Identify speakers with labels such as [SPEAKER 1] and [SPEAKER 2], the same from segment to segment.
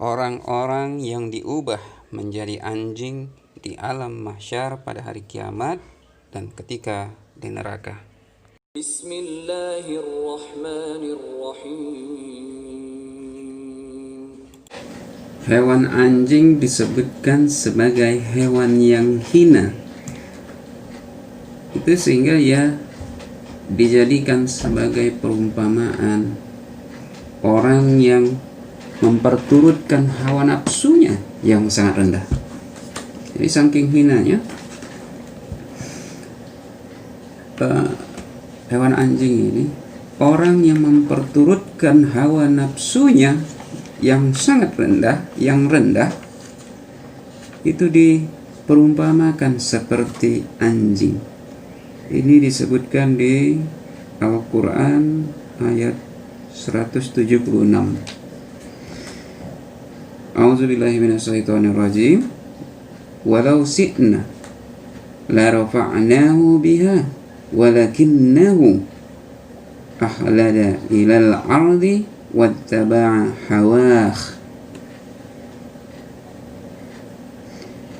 [SPEAKER 1] orang-orang yang diubah menjadi anjing di alam mahsyar pada hari kiamat dan ketika di neraka. Bismillahirrahmanirrahim. Hewan anjing disebutkan sebagai hewan yang hina. Itu sehingga ia dijadikan sebagai perumpamaan orang yang memperturutkan hawa nafsunya yang sangat rendah. Jadi saking hinanya hewan anjing ini, orang yang memperturutkan hawa nafsunya yang sangat rendah, yang rendah, itu diperumpamakan seperti anjing. Ini disebutkan di Al-Quran ayat 176. A'udzubillahi minasyaitonirrajim. Walau si'na la rafa'nahu biha walakinnahu akhlada ilal ardi wattaba'a hawah.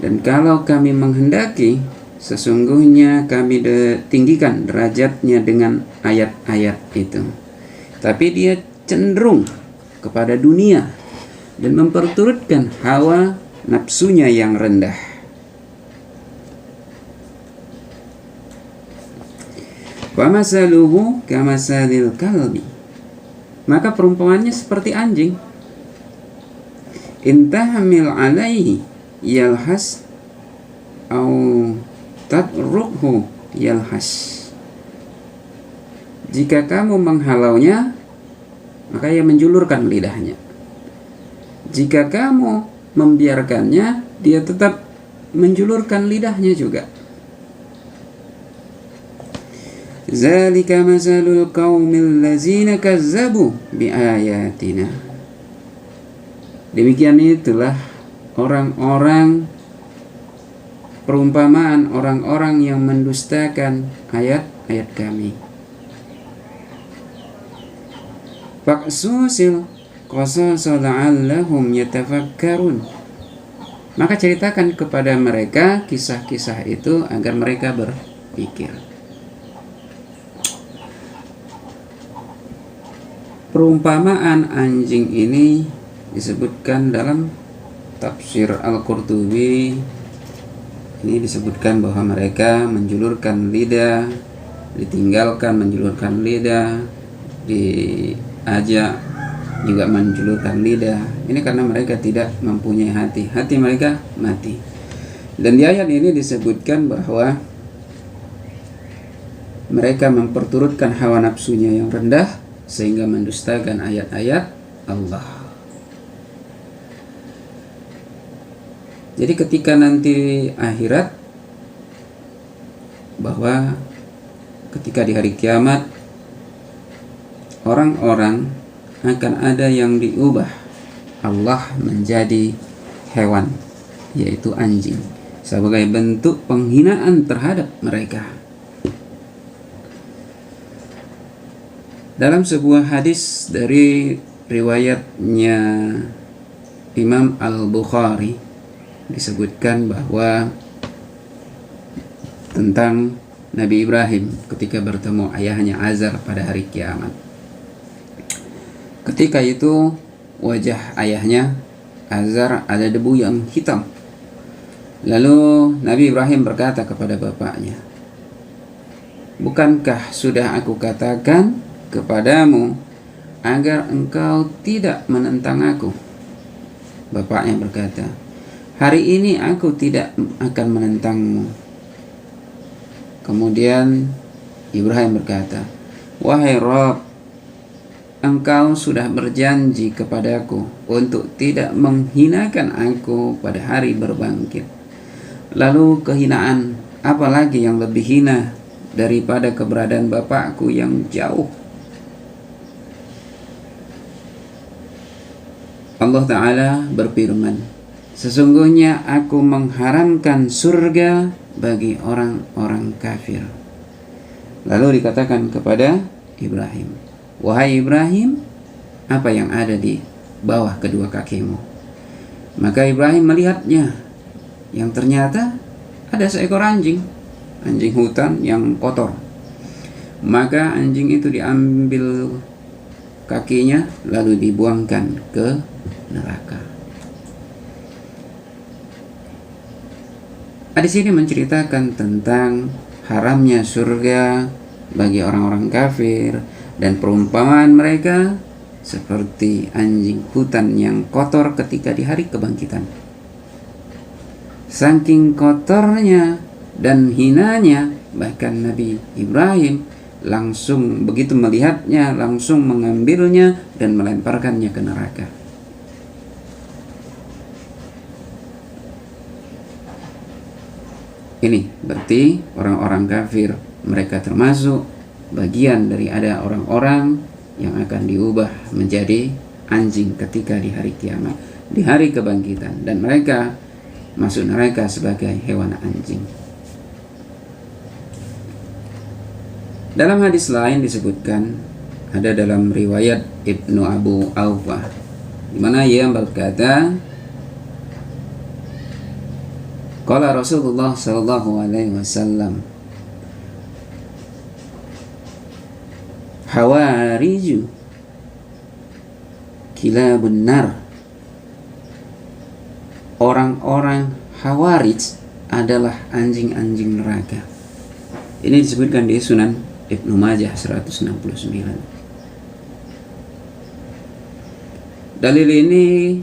[SPEAKER 1] Dan kalau kami menghendaki, sesungguhnya kami tinggikan derajatnya dengan ayat-ayat itu. Tapi dia cenderung kepada dunia dan memperturutkan hawa nafsunya yang rendah. Wa masaluhu kamasalil kalbi. Maka perumpamaannya seperti anjing. Intahmil alaihi yalhas au tatrukhu yalhas. Jika kamu menghalaunya, maka ia menjulurkan lidahnya. Jika kamu membiarkannya, dia tetap menjulurkan lidahnya juga. Zalika masalul qaumil ladzina kazzabu biayatina. Demikian itulah orang-orang, perumpamaan orang-orang yang mendustakan ayat-ayat kami. Faqsusil qasasa la'allahum yatafakkarun. Maka ceritakan kepada mereka kisah-kisah itu agar mereka berpikir. Perumpamaan anjing ini disebutkan dalam tafsir Al-Qurtubi. Ini disebutkan bahwa mereka menjulurkan lidah, ditinggalkan menjulurkan lidah, diajak juga menjulurkan lidah. Ini karena mereka tidak mempunyai hati. Hati mereka mati. Dan di ayat ini disebutkan bahwa mereka memperturutkan hawa nafsunya yang rendah sehingga mendustakan ayat-ayat Allah. Jadi ketika nanti akhirat, bahwa ketika di hari kiamat orang-orang akan ada yang diubah Allah menjadi hewan, yaitu anjing, sebagai bentuk penghinaan terhadap mereka. Dalam sebuah hadis dari riwayatnya Imam Al-Bukhari disebutkan bahwa tentang Nabi Ibrahim ketika bertemu ayahnya Azar pada hari kiamat. Ketika itu wajah ayahnya Azar ada debu yang hitam. Lalu Nabi Ibrahim berkata kepada bapaknya, "Bukankah sudah aku katakan kepadamu agar engkau tidak menentang aku?" Bapaknya berkata, "Hari ini aku tidak akan menentangmu." Kemudian Ibrahim berkata, "Wahai Rabb, engkau sudah berjanji kepadaku untuk tidak menghinakan aku pada hari berbangkit. Lalu kehinaan apa lagi yang lebih hina daripada keberadaan bapakku yang jauh?" Allah Ta'ala berfirman, "Sesungguhnya aku mengharamkan surga bagi orang-orang kafir." Lalu dikatakan kepada Ibrahim, "Wahai Ibrahim, apa yang ada di bawah kedua kakimu?" Maka Ibrahim melihatnya, yang ternyata ada seekor anjing hutan yang kotor. Maka anjing itu diambil kakinya lalu dibuangkan ke neraka. Hadis ini menceritakan tentang haramnya surga bagi orang-orang kafir dan perumpamaan mereka seperti anjing hutan yang kotor ketika di hari kebangkitan. Saking kotornya dan hinanya, bahkan Nabi Ibrahim langsung begitu melihatnya, langsung mengambilnya dan melemparkannya ke neraka. Ini berarti orang-orang kafir, mereka termasuk bagian dari ada orang-orang yang akan diubah menjadi anjing ketika di hari kiamat, di hari kebangkitan, dan mereka masuk neraka sebagai hewan anjing. Dalam hadis lain disebutkan, ada dalam riwayat Ibnu Abu Awfah, di mana ia berkata, qala Rasulullah sallallahu alaihi wasallam, hawariju kilabun nar. Orang-orang Hawarij adalah anjing-anjing neraka. Ini disebutkan di Sunan Ibnu Majah 169. Dalil ini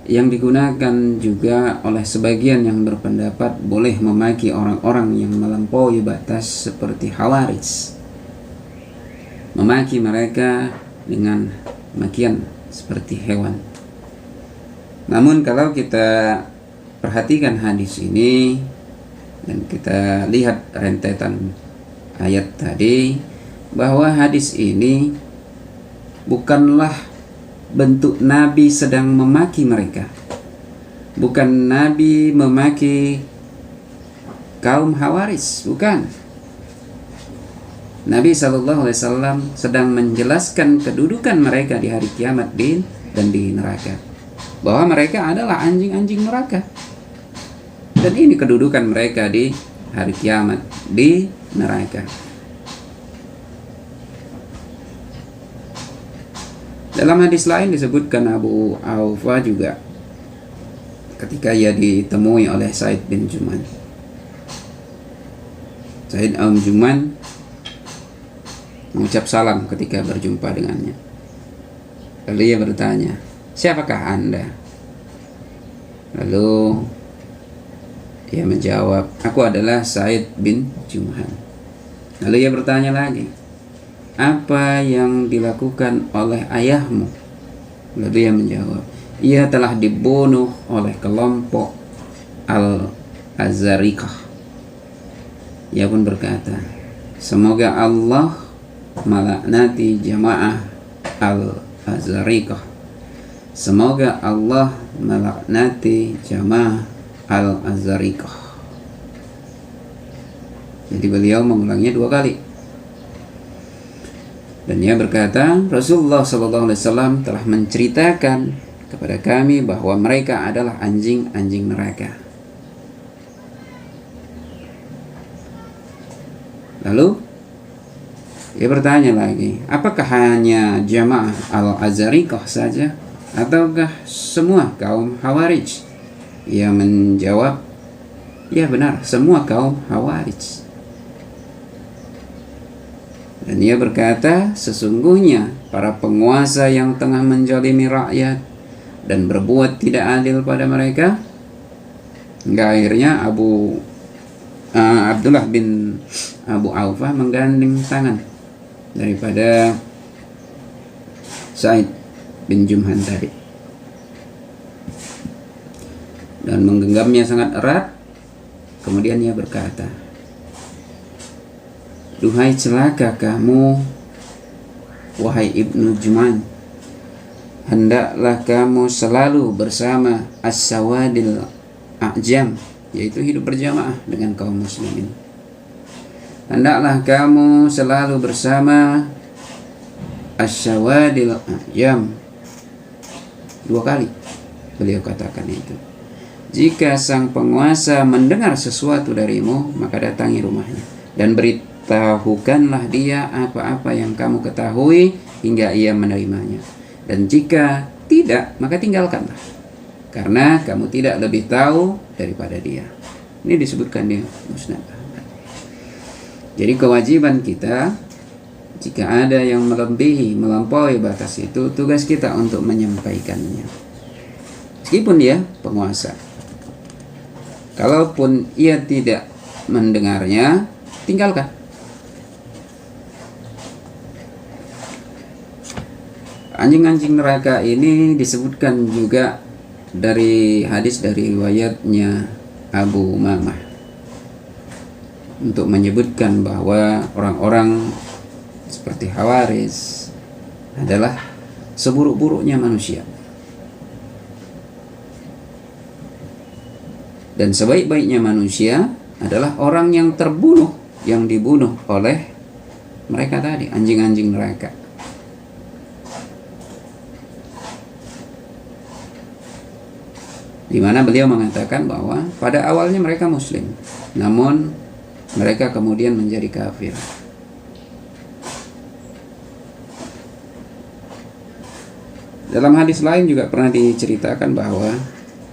[SPEAKER 1] yang digunakan juga oleh sebagian yang berpendapat boleh memaki orang-orang yang melampaui batas seperti Hawarij, memaki mereka dengan makian seperti hewan. Namun kalau kita perhatikan hadis ini dan kita lihat rentetan ayat tadi, bahwa hadis ini bukanlah bentuk Nabi sedang memaki mereka, bukan Nabi memaki kaum Hawaris, bukan. Nabi SAW sedang menjelaskan kedudukan mereka di hari kiamat dan di neraka, bahwa mereka adalah anjing-anjing neraka. Dan ini kedudukan mereka di hari kiamat, di neraka. Dalam hadis lain disebutkan Abu Awfa juga, ketika ia ditemui oleh Said bin Juman. Said bin Juman mengucap salam ketika berjumpa dengannya. Lalu ia bertanya, siapakah Anda? Lalu ia menjawab, aku adalah Said bin Juman. Lalu ia bertanya lagi, apa yang dilakukan oleh ayahmu? Lalu ia menjawab, ia telah dibunuh oleh kelompok Al-Azarikah. Ia pun berkata, semoga Allah melaknati jamaah Al-Azarikah. Semoga Allah melaknati jamaah Al-Azarikah. Jadi beliau mengulanginya 2 kali. Dan ia berkata, Rasulullah SAW telah menceritakan kepada kami bahwa mereka adalah anjing-anjing neraka. Lalu ia bertanya lagi, apakah hanya jamaah Al-Azarikah saja, ataukah semua kaum Hawarij? Ia menjawab, ya benar, semua kaum Hawarij. Dan ia berkata, sesungguhnya para penguasa yang tengah menzalimi rakyat dan berbuat tidak adil pada mereka. Hingga akhirnya Abdullah bin Abu Awfah menggandeng tangan daripada Said bin Jumhan tadi dan menggenggamnya sangat erat. Kemudian ia berkata, duhai celaka kamu, wahai Ibnu Juman, hendaklah kamu selalu bersama as-sawadil a'jam, yaitu hidup berjamaah dengan kaum muslimin. Hendaklah kamu selalu bersama as-sawadil a'jam 2 kali. beliau katakan itu. Jika sang penguasa mendengar sesuatu darimu, maka datangi rumahnya dan beritahukanlah dia apa-apa yang kamu ketahui hingga ia menerimanya. Dan jika tidak, maka tinggalkanlah, karena kamu tidak lebih tahu daripada dia. Ini disebutkan di Musnad Ahmad. Jadi kewajiban kita, jika ada yang melampaui batas itu, tugas kita untuk menyampaikannya. Meskipun dia penguasa, kalaupun ia tidak mendengarnya, tinggalkan. Anjing-anjing neraka ini disebutkan juga dari hadis dari riwayatnya Abu Umamah, untuk menyebutkan bahwa orang-orang seperti Khawarij adalah seburuk-buruknya manusia, dan sebaik-baiknya manusia adalah orang yang terbunuh, yang dibunuh oleh mereka tadi, anjing-anjing neraka. Di mana beliau mengatakan bahwa pada awalnya mereka muslim, namun mereka kemudian menjadi kafir. Dalam hadis lain juga pernah diceritakan bahwa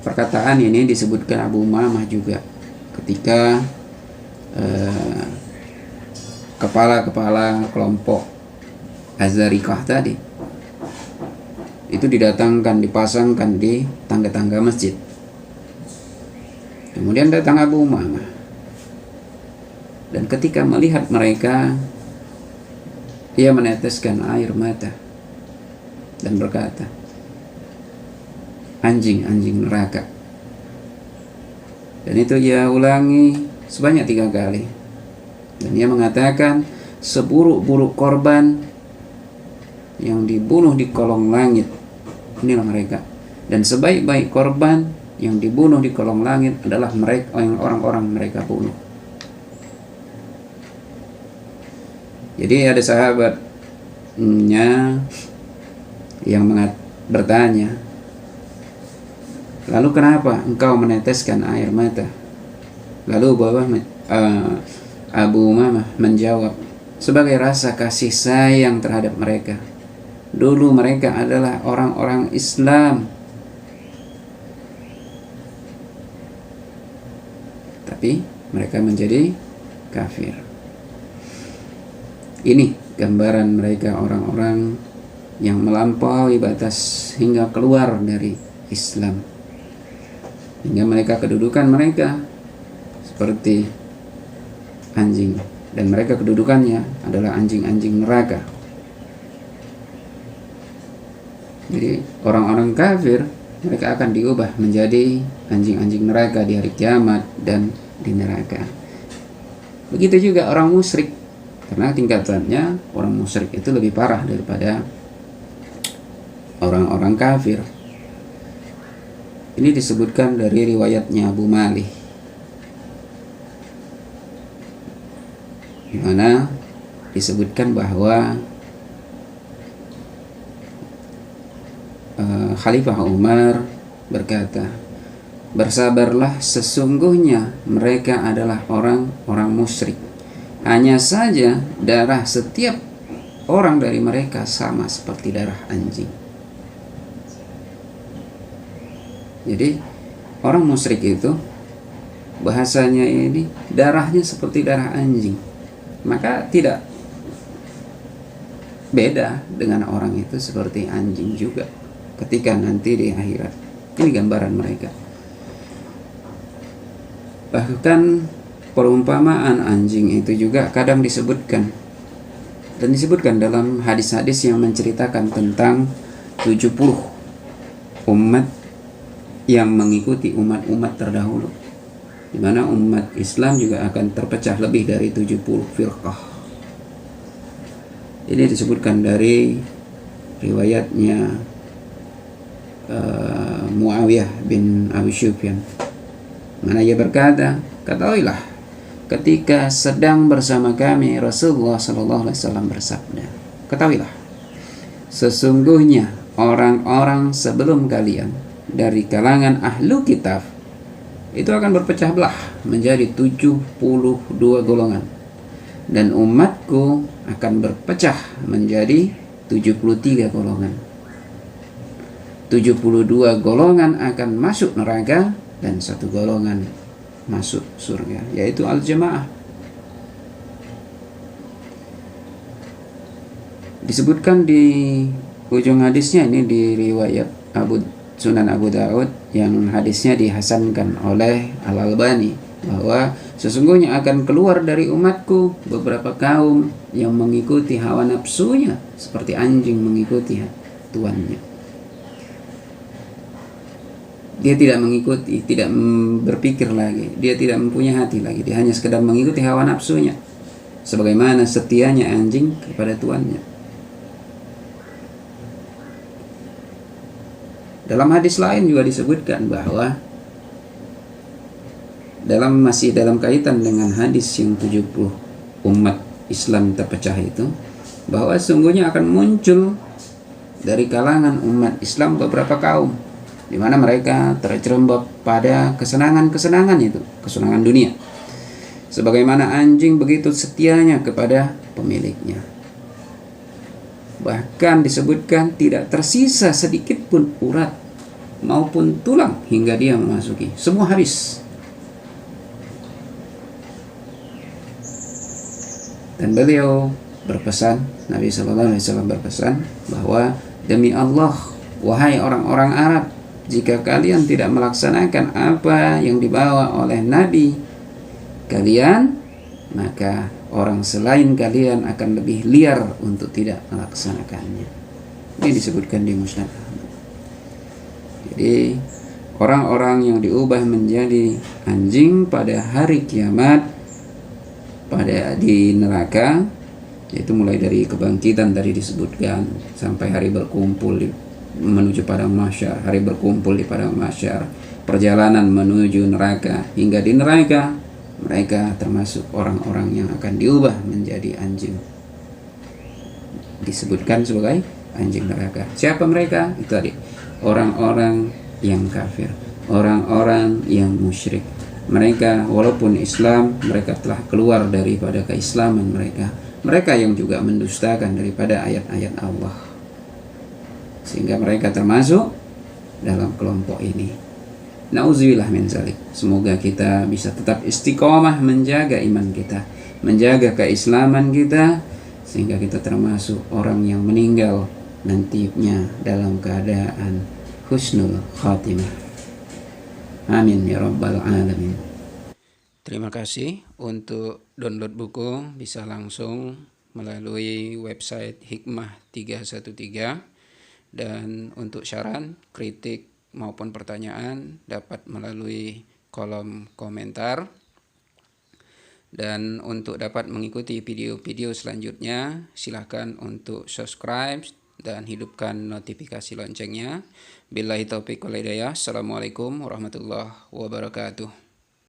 [SPEAKER 1] perkataan ini disebutkan Abu Umamah juga ketika kepala-kepala kelompok Azarikah tadi itu didatangkan, dipasangkan di tangga-tangga masjid. Kemudian datang Abu Umamah, dan ketika melihat mereka, dia meneteskan air mata dan berkata, anjing-anjing neraka. Dan itu ia ulangi sebanyak 3 kali. Dan ia mengatakan, seburuk-buruk korban yang dibunuh di kolong langit, inilah mereka. Dan sebaik-baik korban yang dibunuh di kolong langit adalah mereka, orang-orang mereka bunuh. Jadi ada sahabatnya yang bertanya, lalu kenapa engkau meneteskan air mata? Lalu Abu Umamah menjawab, sebagai rasa kasih sayang terhadap mereka. Dulu mereka adalah orang-orang Islam, tapi mereka menjadi kafir. Ini gambaran mereka, orang-orang yang melampaui batas hingga keluar dari Islam, hingga mereka kedudukan mereka seperti anjing, dan mereka kedudukannya adalah anjing-anjing neraka. Jadi orang-orang kafir, mereka akan diubah menjadi anjing-anjing neraka di hari kiamat dan di neraka. Begitu juga orang musyrik, karena tingkatannya orang musyrik itu lebih parah daripada orang-orang kafir. Ini disebutkan dari riwayatnya Abu Malih, di mana disebutkan bahwa Khalifah Umar berkata, bersabarlah, sesungguhnya mereka adalah orang-orang musyrik. Hanya saja darah setiap orang dari mereka sama seperti darah anjing. Jadi orang musyrik itu bahasanya ini darahnya seperti darah anjing, maka tidak beda dengan orang itu seperti anjing juga ketika nanti di akhirat. Ini gambaran mereka. Bahkan perumpamaan anjing itu juga kadang disebutkan, dan disebutkan dalam hadis-hadis yang menceritakan tentang 70 umat yang mengikuti umat-umat terdahulu, di mana umat Islam juga akan terpecah lebih dari 70 firqah. Ini disebutkan dari riwayatnya Muawiyah bin Abi Sufyan, mana ia berkata, ketahuilah, ketika sedang bersama kami Rasulullah SAW bersabda, ketahuilah, sesungguhnya orang-orang sebelum kalian dari kalangan ahlu kitab itu akan berpecah belah menjadi 72 golongan, dan umatku akan berpecah menjadi 73 golongan. 72 golongan akan masuk neraka dan 1 golongan masuk surga, yaitu al-jamaah. Disebutkan di ujung hadisnya, ini di riwayat Sunan Abu Daud yang hadisnya dihasankan oleh Al-Albani, bahwa sesungguhnya akan keluar dari umatku beberapa kaum yang mengikuti hawa nafsunya seperti anjing mengikuti tuannya. Dia tidak mengikuti, tidak berpikir lagi, dia tidak mempunyai hati lagi, dia hanya sekedar mengikuti hawa nafsunya, sebagaimana setianya anjing kepada tuannya. Dalam hadis lain juga disebutkan bahwa masih dalam kaitan dengan hadis yang 70 umat Islam terpecah itu, bahwa sungguhnya akan muncul dari kalangan umat Islam beberapa kaum di mana mereka terjerembab pada kesenangan-kesenangan itu, kesenangan dunia. Sebagaimana anjing begitu setianya kepada pemiliknya. Bahkan disebutkan tidak tersisa sedikit pun urat maupun tulang hingga dia memasuki. Semua habis. Dan beliau berpesan, Nabi SAW berpesan bahwa demi Allah, wahai orang-orang Arab, jika kalian tidak melaksanakan apa yang dibawa oleh Nabi kalian, maka orang selain kalian akan lebih liar untuk tidak melaksanakannya. Ini disebutkan di Musnad Ahmad. Jadi orang-orang yang diubah menjadi anjing pada hari kiamat, di neraka, yaitu mulai dari kebangkitan tadi disebutkan sampai hari berkumpul menuju padang mahsyar, hari berkumpul di padang mahsyar, perjalanan menuju neraka, hingga di neraka mereka termasuk orang-orang yang akan diubah menjadi anjing, disebutkan sebagai anjing neraka. Siapa mereka? Itu tadi orang-orang yang kafir, orang-orang yang musyrik. Mereka walaupun Islam, mereka telah keluar daripada keislaman mereka. Mereka yang juga mendustakan daripada ayat-ayat Allah, sehingga mereka termasuk dalam kelompok ini. Nauzubillah min zalik. Semoga kita bisa tetap istiqomah menjaga iman kita, menjaga keislaman kita, sehingga kita termasuk orang yang meninggal nantinya dalam keadaan husnul khatimah. Amin ya rabbal alamin. Terima kasih. Untuk download buku bisa langsung melalui website Hikmah 313, dan untuk saran, kritik maupun pertanyaan dapat melalui kolom komentar. Dan untuk dapat mengikuti video-video selanjutnya, silakan untuk subscribe dan hidupkan notifikasi loncengnya. Billahi taufiq wal hidayah. Assalamualaikum warahmatullahi wabarakatuh.